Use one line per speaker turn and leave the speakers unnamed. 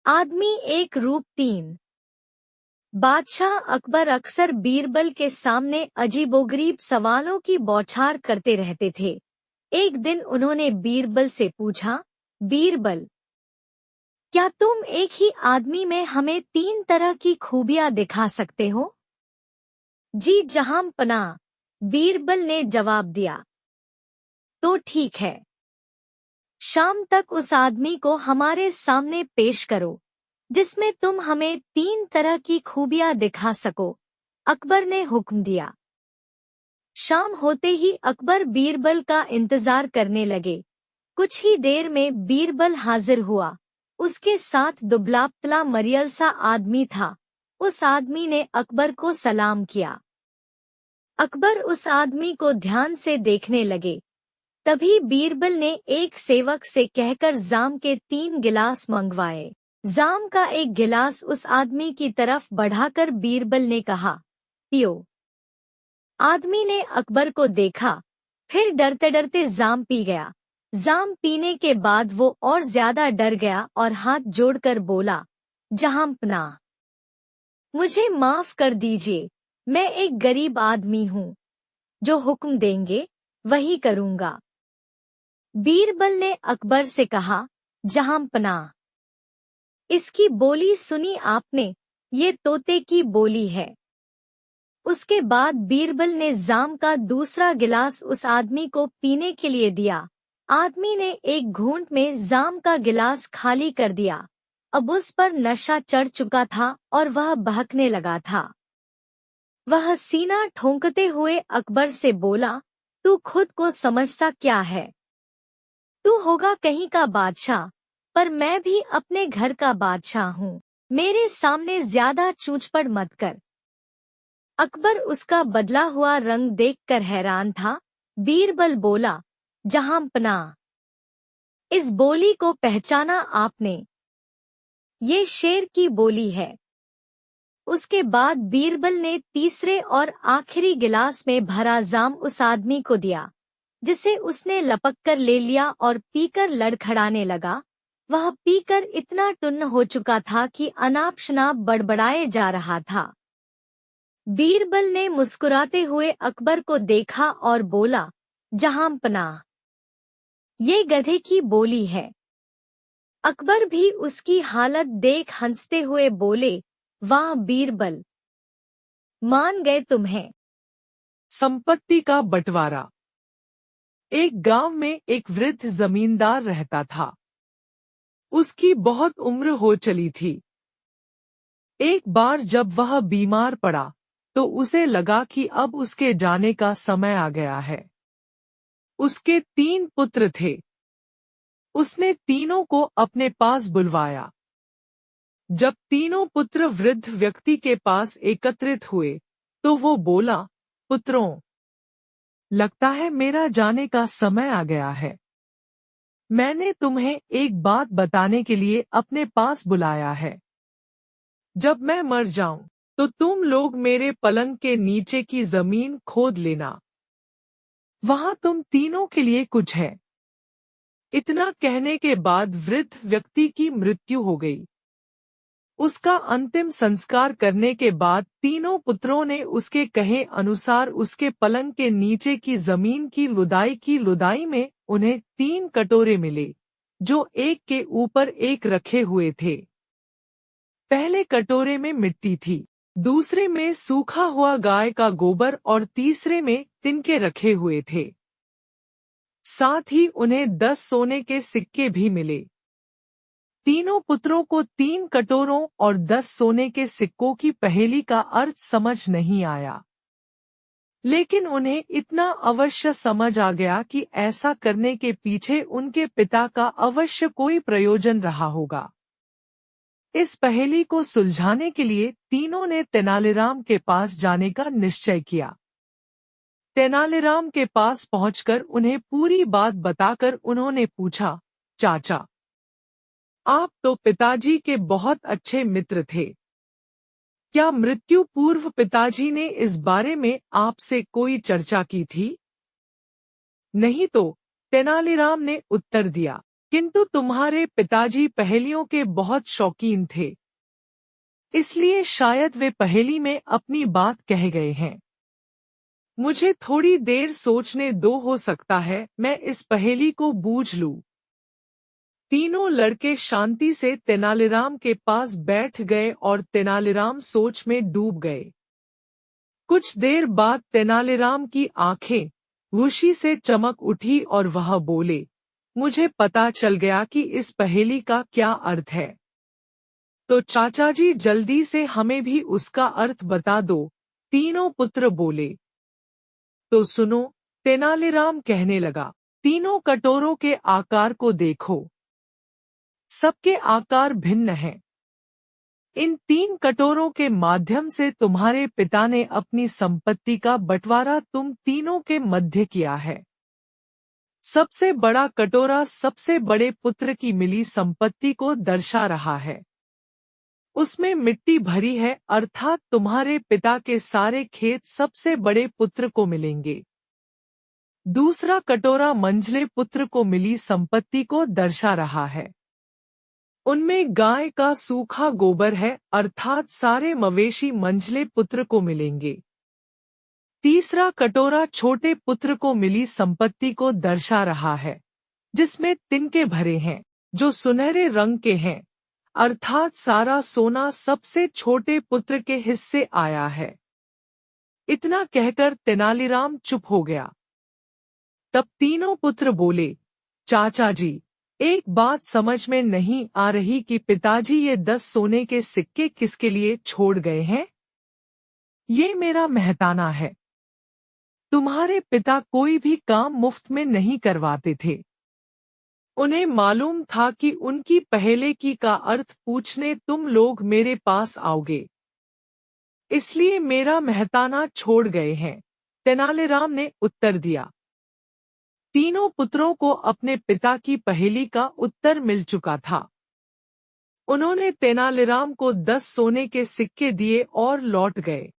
आदमी एक रूप तीन। बादशाह अकबर अक्सर बीरबल के सामने अजीबोगरीब सवालों की बौछार करते रहते थे। एक दिन उन्होंने बीरबल से पूछा, बीरबल, क्या तुम एक ही आदमी में हमें तीन तरह की खूबियां दिखा सकते हो? जी जहां पनाह, बीरबल ने जवाब दिया। तो ठीक है, शाम तक उस आदमी को हमारे सामने पेश करो जिसमें तुम हमें तीन तरह की खूबियां दिखा सको। अकबर ने हुक्म दिया। शाम होते ही अकबर बीरबल का इंतजार करने लगे। कुछ ही देर में बीरबल हाजिर हुआ। उसके साथ दुबला-पतला मरियल सा आदमी था। उस आदमी ने अकबर को सलाम किया। अकबर उस आदमी को ध्यान से देखने लगे। तभी बीरबल ने एक सेवक से कहकर जाम के 3 गिलास मंगवाए। जाम का एक गिलास उस आदमी की तरफ बढ़ाकर बीरबल ने कहा, पियो। आदमी ने अकबर को देखा, फिर डरते डरते जाम पी गया। जाम पीने के बाद वो और ज्यादा डर गया और हाथ जोड़कर बोला, जहां पनाह, मुझे माफ कर दीजिए, मैं एक गरीब आदमी हूँ। जो हुक्म देंगे वही करूँगा। बीरबल ने अकबर से कहा, जहां पनाह, इसकी बोली सुनी आपने? ये तोते की बोली है। उसके बाद बीरबल ने जाम का दूसरा गिलास उस आदमी को पीने के लिए दिया। आदमी ने एक घूंट में जाम का गिलास खाली कर दिया। अब उस पर नशा चढ़ चुका था और वह बहकने लगा था। वह सीना ठोंकते हुए अकबर से बोला, तू खुद को समझता क्या है? तू होगा कहीं का बादशाह, पर मैं भी अपने घर का बादशाह हूँ। मेरे सामने ज्यादा चूचपड़ मत कर। अकबर उसका बदला हुआ रंग देखकर हैरान था। बीरबल बोला, जहां पनाह, इस बोली को पहचाना आपने? ये शेर की बोली है। उसके बाद बीरबल ने तीसरे और आखिरी गिलास में भरा जाम उस आदमी को दिया, जिसे उसने लपक कर ले लिया और पीकर लड़खड़ाने लगा। वह पीकर इतना टुन्न हो चुका था कि अनाप शनाप बड़बड़ाए जा रहा था। बीरबल ने मुस्कुराते हुए अकबर को देखा और बोला, जहां पनाह, ये गधे की बोली है। अकबर भी उसकी हालत देख हंसते हुए बोले, वाह बीरबल, मान गए तुम्हें।
संपत्ति का बंटवारा। एक गांव में एक वृद्ध जमींदार रहता था। उसकी बहुत उम्र हो चली थी। एक बार जब वह बीमार पड़ा तो उसे लगा कि अब उसके जाने का समय आ गया है। उसके 3 पुत्र थे। उसने तीनों को अपने पास बुलवाया। जब तीनों पुत्र वृद्ध व्यक्ति के पास एकत्रित हुए तो वो बोला, पुत्रों, लगता है मेरा जाने का समय आ गया है। मैंने तुम्हें एक बात बताने के लिए अपने पास बुलाया है। जब मैं मर जाऊं तो तुम लोग मेरे पलंग के नीचे की जमीन खोद लेना। वहां तुम तीनों के लिए कुछ है। इतना कहने के बाद वृद्ध व्यक्ति की मृत्यु हो गई। उसका अंतिम संस्कार करने के बाद तीनों पुत्रों ने उसके कहे अनुसार उसके पलंग के नीचे की जमीन की लुदाई में उन्हें 3 कटोरे मिले, जो एक के ऊपर एक रखे हुए थे। पहले कटोरे में मिट्टी थी, दूसरे में सूखा हुआ गाय का गोबर और तीसरे में तिनके रखे हुए थे। साथ ही उन्हें 10 सोने के सिक्के भी मिले। तीनों पुत्रों को 3 कटोरों और 10 सोने के सिक्कों की पहेली का अर्थ समझ नहीं आया, लेकिन उन्हें इतना अवश्य समझ आ गया कि ऐसा करने के पीछे उनके पिता का अवश्य कोई प्रयोजन रहा होगा। इस पहेली को सुलझाने के लिए तीनों ने तेनालीराम के पास जाने का निश्चय किया। तेनालीराम के पास पहुंचकर उन्हें पूरी बात बताकर उन्होंने पूछा, चाचा, आप तो पिताजी के बहुत अच्छे मित्र थे। क्या मृत्यु पूर्व पिताजी ने इस बारे में आपसे कोई चर्चा की थी? नहीं तो, तेनालीराम ने उत्तर दिया। किंतु तुम्हारे पिताजी पहेलियों के बहुत शौकीन थे, इसलिए शायद वे पहेली में अपनी बात कह गए हैं। मुझे थोड़ी देर सोचने दो, हो सकता है मैं इस पहेली को बूझ लूं। तीनों लड़के शांति से तेनालीराम के पास बैठ गए और तेनालीराम सोच में डूब गए। कुछ देर बाद तेनालीराम की आंखें खुशी से चमक उठी और वह बोले, मुझे पता चल गया कि इस पहेली का क्या अर्थ है। तो चाचा जी जल्दी से हमें भी उसका अर्थ बता दो, तीनों पुत्र बोले। तो सुनो, तेनालीराम कहने लगा, तीनों कटोरों के आकार को देखो, सबके आकार भिन्न हैं। इन 3 कटोरों के माध्यम से तुम्हारे पिता ने अपनी संपत्ति का बंटवारा तुम तीनों के मध्य किया है। सबसे बड़ा कटोरा सबसे बड़े पुत्र की मिली संपत्ति को दर्शा रहा है। उसमें मिट्टी भरी है, अर्थात तुम्हारे पिता के सारे खेत सबसे बड़े पुत्र को मिलेंगे। दूसरा कटोरा मंझले पुत्र को मिली संपत्ति को दर्शा रहा है। उनमें गाय का सूखा गोबर है, अर्थात सारे मवेशी मंझले पुत्र को मिलेंगे। तीसरा कटोरा छोटे पुत्र को मिली संपत्ति को दर्शा रहा है, जिसमें तिनके भरे हैं, जो सुनहरे रंग के हैं, अर्थात सारा सोना सबसे छोटे पुत्र के हिस्से आया है। इतना कहकर तेनालीराम चुप हो गया। तब तीनों पुत्र बोले, चाचा जी, एक बात समझ में नहीं आ रही कि पिताजी ये 10 सोने के सिक्के किसके लिए छोड़ गए हैं? ये मेरा मेहताना है। तुम्हारे पिता कोई भी काम मुफ्त में नहीं करवाते थे। उन्हें मालूम था कि उनकी पहेली की का अर्थ पूछने तुम लोग मेरे पास आओगे, इसलिए मेरा मेहताना छोड़ गए हैं, तेनालीराम ने उत्तर दिया। तीनों पुत्रों को अपने पिता की पहेली का उत्तर मिल चुका था। उन्होंने तेनालीराम को 10 सोने के सिक्के दिए और लौट गए।